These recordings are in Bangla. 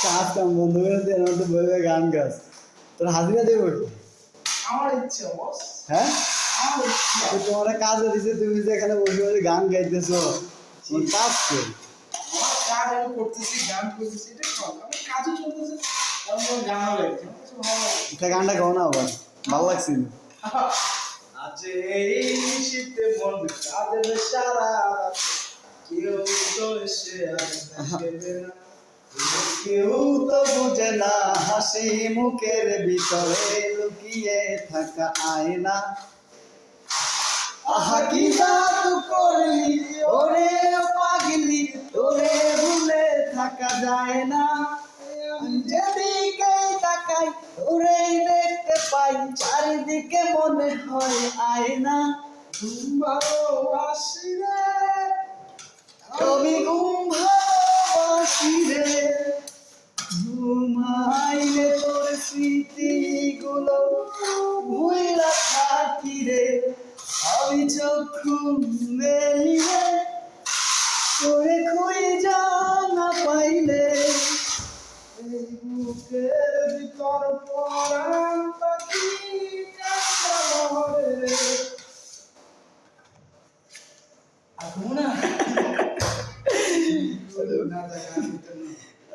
কাজ কাম বন্ধ করে দিয়ে আমার তো বইবে গান গাছ তোর হাজিরা দেবো আমার ইচ্ছে বস। হ্যাঁ আমার ইচ্ছে। তো তোমার কাজে দিছে তুমি যে এখানে বসে বসে গান গাইতেছো তোমার কাজ কি আমার কাজ আমি করতেছি, গান করতেছি, এটা সব আমার কাজই চলতেছে। আমি কোনো গানও গাইছি, আমার কাছে ভালো লাগে। এটা গানটা গাও না আবার ভালো লাগছিল আজ এই শীতে মন কাঁদবে সারা রাত, কেউ তো এসে আর দেখবে না। কেউ তো বুঝে না হাসি মুখের ভিতরে লুকিয়ে থাকা আয়না আহা কি জাদু করলি ওরে পাগলি তোরে ভুলে থাকা যায় না আমি যেদিকে তাকাই তোরেই দেখতে পাই চারিদিকে মনে হয় আয়না ভালোবাসি রে, তুমি ঘুম ভালোবাসি রে ঘুমাইলে তোর স্মৃতিগুলো ভুইলা থাকি রে আমি চক্ষু মেলিলে তোরে খুঁই জানা পাইলে এই বুকের ভিতর পরাণ পাখি কান্না মরে। আগমু না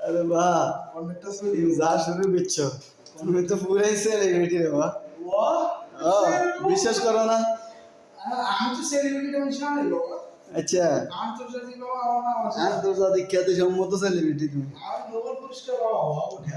আরে বাহ অনেকটা তুমি যা শুরু করছো তুমি তো পুরাই সেলিব্রিটি রে বাহ বিশ্বাস করো না আমি তো সেলিব্রিটি আমি জানি বাবা, আচ্ছা আন্তর্জাতিক বাবা আমার নাম আছে, আন্তর্জাতিক খ্যাতি সম্মত সেলিব্রিটি তুমি আর নোবেল পুরস্কার বাবা উঠে